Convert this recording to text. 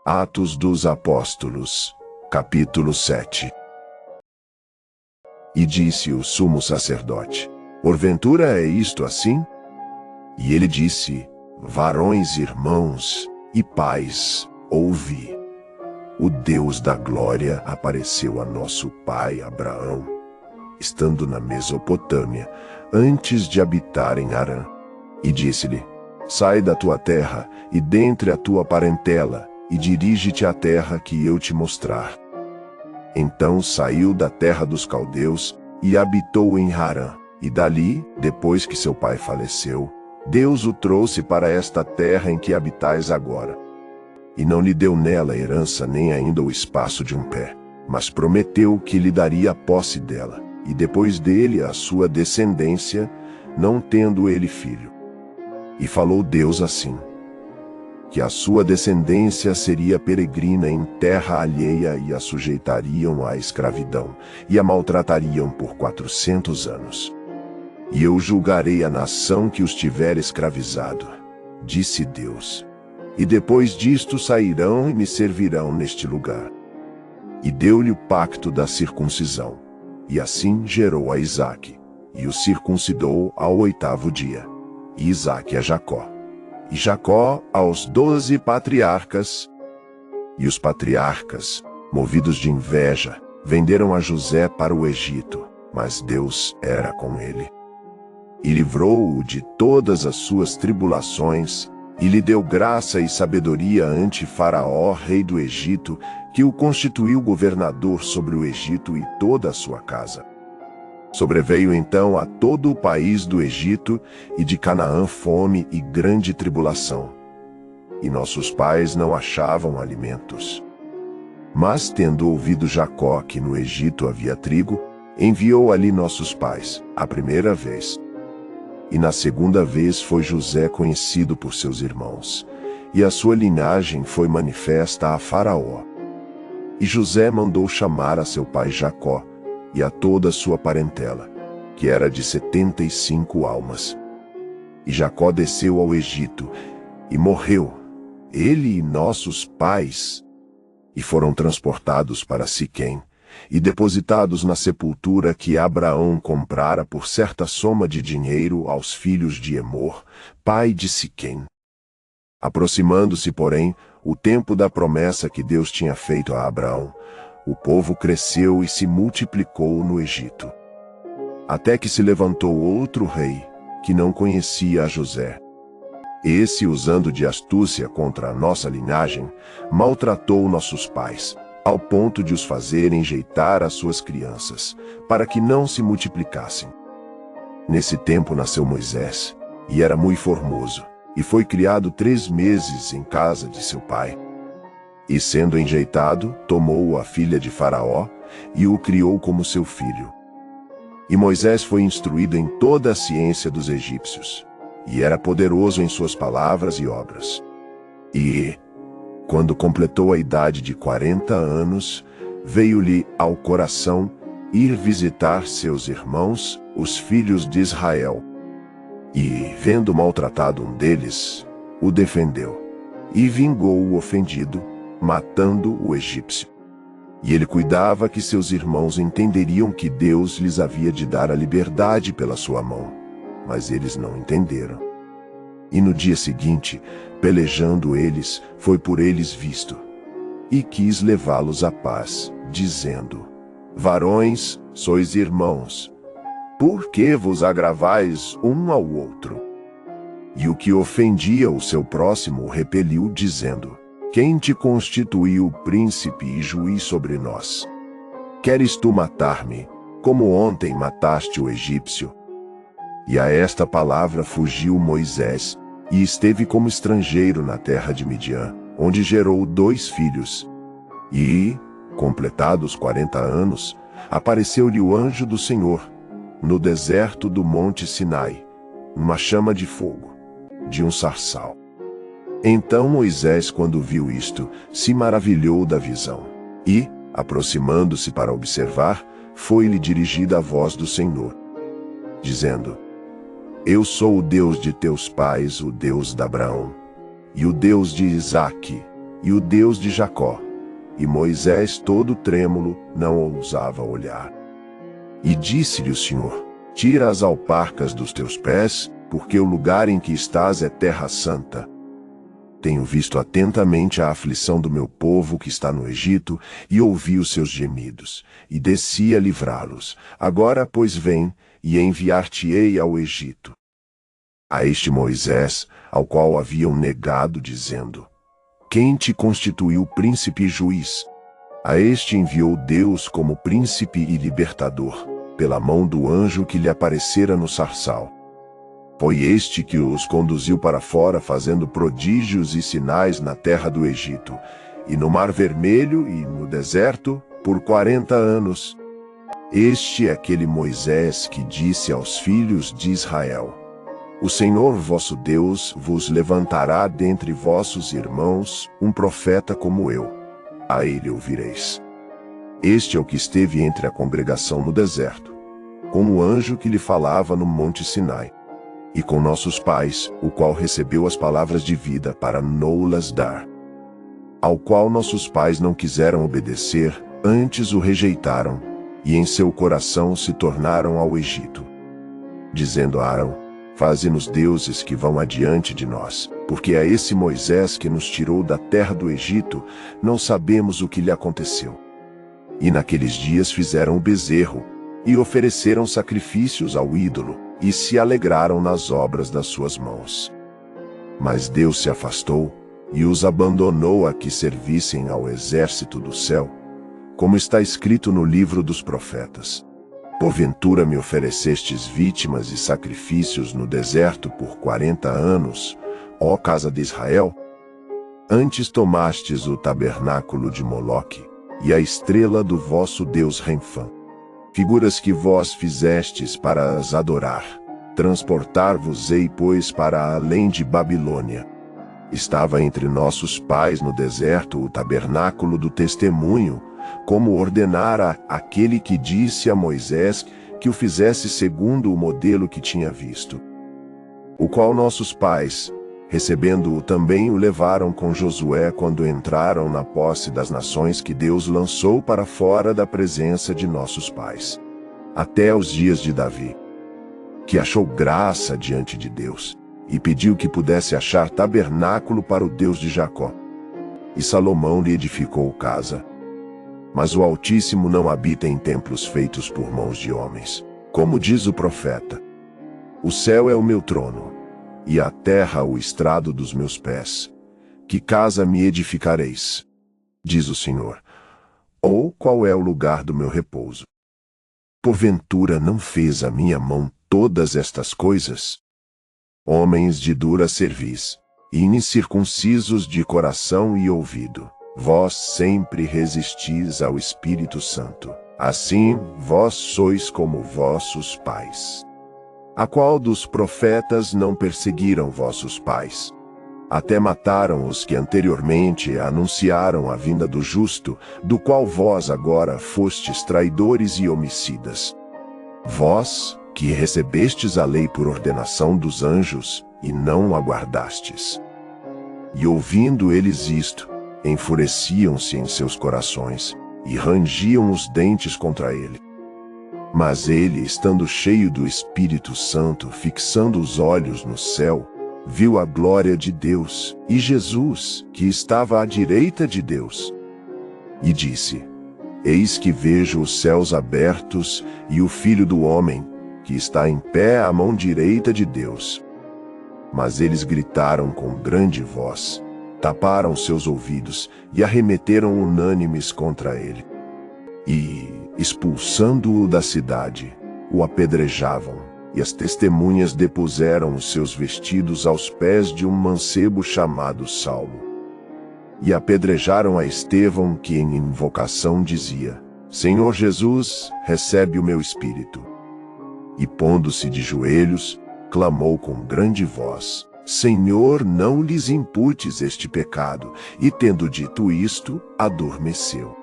Atos dos Apóstolos, capítulo 7. E disse o sumo sacerdote: Porventura é isto assim? E ele disse: Varões, irmãos e pais, ouvi. O Deus da glória apareceu a nosso pai Abraão, estando na Mesopotâmia, antes de habitar em Harã. E disse-lhe: Sai da tua terra e dentre a tua parentela, e dirige-te à terra que eu te mostrar. Então saiu da terra dos caldeus e habitou em Harã. E dali, depois que seu pai faleceu, Deus o trouxe para esta terra em que habitais agora. E não lhe deu nela herança nem ainda o espaço de um pé, mas prometeu que lhe daria a posse dela, e depois dele a sua descendência, não tendo ele filho. E falou Deus assim: que a sua descendência seria peregrina em terra alheia e a sujeitariam à escravidão, e a maltratariam por 400 anos. E eu julgarei a nação que os tiver escravizado, disse Deus. E depois disto sairão e me servirão neste lugar. E deu-lhe o pacto da circuncisão, e assim gerou a Isaque, e o circuncidou ao 8º dia, e Isaque a Jacó. E Jacó aos 12 patriarcas. E os patriarcas, movidos de inveja, venderam a José para o Egito, mas Deus era com ele. E livrou-o de todas as suas tribulações, e lhe deu graça e sabedoria ante Faraó, rei do Egito, que o constituiu governador sobre o Egito e toda a sua casa. Sobreveio então a todo o país do Egito e de Canaã fome e grande tribulação. E nossos pais não achavam alimentos. Mas tendo ouvido Jacó que no Egito havia trigo, enviou ali nossos pais, a primeira vez. E na segunda vez foi José conhecido por seus irmãos, e a sua linhagem foi manifesta a Faraó. E José mandou chamar a seu pai Jacó, e a toda a sua parentela, que era de 75 almas. E Jacó desceu ao Egito, e morreu, ele e nossos pais, e foram transportados para Siquém, e depositados na sepultura que Abraão comprara por certa soma de dinheiro aos filhos de Emor, pai de Siquém. Aproximando-se, porém, o tempo da promessa que Deus tinha feito a Abraão, o povo cresceu e se multiplicou no Egito. Até que se levantou outro rei, que não conhecia a José. Esse, usando de astúcia contra a nossa linhagem, maltratou nossos pais, ao ponto de os fazer enjeitar as suas crianças, para que não se multiplicassem. Nesse tempo nasceu Moisés, e era muito formoso, e foi criado 3 meses em casa de seu pai. E sendo enjeitado, tomou a filha de Faraó, e o criou como seu filho. E Moisés foi instruído em toda a ciência dos egípcios, e era poderoso em suas palavras e obras. E, quando completou a idade de 40 anos, veio-lhe ao coração ir visitar seus irmãos, os filhos de Israel. E, vendo maltratado um deles, o defendeu, e vingou o ofendido, matando o egípcio. E ele cuidava que seus irmãos entenderiam que Deus lhes havia de dar a liberdade pela sua mão, mas eles não entenderam. E no dia seguinte, pelejando eles, foi por eles visto, e quis levá-los à paz, dizendo: Varões, sois irmãos, por que vos agravais um ao outro? E o que ofendia o seu próximo o repeliu, dizendo: Quem te constituiu príncipe e juiz sobre nós? Queres tu matar-me, como ontem mataste o egípcio? E a esta palavra fugiu Moisés, e esteve como estrangeiro na terra de Midian, onde gerou 2 filhos. E, completados 40 anos, apareceu-lhe o anjo do Senhor, no deserto do monte Sinai, numa chama de fogo, de um sarçal. Então Moisés, quando viu isto, se maravilhou da visão, e, aproximando-se para observar, foi-lhe dirigida a voz do Senhor, dizendo: Eu sou o Deus de teus pais, o Deus de Abraão, e o Deus de Isaque, e o Deus de Jacó. E Moisés, todo trêmulo, não ousava olhar. E disse-lhe o Senhor: Tira as alparcas dos teus pés, porque o lugar em que estás é terra santa. Tenho visto atentamente a aflição do meu povo que está no Egito, e ouvi os seus gemidos, e desci a livrá-los. Agora, pois, vem, e enviar-te-ei ao Egito. A este Moisés, ao qual haviam negado, dizendo: Quem te constituiu príncipe e juiz? A este enviou Deus como príncipe e libertador, pela mão do anjo que lhe aparecera no sarçal. Foi este que os conduziu para fora, fazendo prodígios e sinais na terra do Egito, e no Mar Vermelho e no deserto, por 40 anos. Este é aquele Moisés que disse aos filhos de Israel: O Senhor vosso Deus vos levantará dentre vossos irmãos um profeta como eu. A ele ouvireis. Este é o que esteve entre a congregação no deserto, com o anjo que lhe falava no monte Sinai, e com nossos pais, o qual recebeu as palavras de vida para nos-las dar. Ao qual nossos pais não quiseram obedecer, antes o rejeitaram, e em seu coração se tornaram ao Egito, dizendo a Arão: Faze-nos deuses que vão adiante de nós, porque a esse Moisés que nos tirou da terra do Egito, não sabemos o que lhe aconteceu. E naqueles dias fizeram o bezerro, e ofereceram sacrifícios ao ídolo, e se alegraram nas obras das suas mãos. Mas Deus se afastou, e os abandonou a que servissem ao exército do céu, como está escrito no livro dos profetas: Porventura me oferecestes vítimas e sacrifícios no deserto por 40 anos, ó casa de Israel? Antes tomastes o tabernáculo de Moloque, e a estrela do vosso Deus Renfã, figuras que vós fizestes para as adorar. Transportar-vos-ei, pois, para além de Babilônia. Estava entre nossos pais no deserto o tabernáculo do testemunho, como ordenara aquele que disse a Moisés que o fizesse segundo o modelo que tinha visto. O qual nossos pais, recebendo-o também, o levaram com Josué quando entraram na posse das nações que Deus lançou para fora da presença de nossos pais, até os dias de Davi, que achou graça diante de Deus, e pediu que pudesse achar tabernáculo para o Deus de Jacó. E Salomão lhe edificou casa. Mas o Altíssimo não habita em templos feitos por mãos de homens, como diz o profeta: O céu é o meu trono, e a terra o estrado dos meus pés. Que casa me edificareis? Diz o Senhor. Ou qual é o lugar do meu repouso? Porventura não fez a minha mão todas estas coisas? Homens de dura cerviz, incircuncisos de coração e ouvido, vós sempre resistis ao Espírito Santo. Assim, vós sois como vossos pais. A qual dos profetas não perseguiram vossos pais? Até mataram os que anteriormente anunciaram a vinda do justo, do qual vós agora fostes traidores e homicidas. Vós, que recebestes a lei por ordenação dos anjos, e não a guardastes. E ouvindo eles isto, enfureciam-se em seus corações, e rangiam os dentes contra ele. Mas ele, estando cheio do Espírito Santo, fixando os olhos no céu, viu a glória de Deus, e Jesus, que estava à direita de Deus. E disse: Eis que vejo os céus abertos, e o Filho do Homem, que está em pé à mão direita de Deus. Mas eles gritaram com grande voz, taparam seus ouvidos e arremeteram unânimes contra ele. E, expulsando-o da cidade, o apedrejavam, e as testemunhas depuseram os seus vestidos aos pés de um mancebo chamado Saulo. E apedrejaram a Estevão, que em invocação dizia: Senhor Jesus, recebe o meu espírito. E pondo-se de joelhos, clamou com grande voz: Senhor, não lhes imputes este pecado. E tendo dito isto, adormeceu.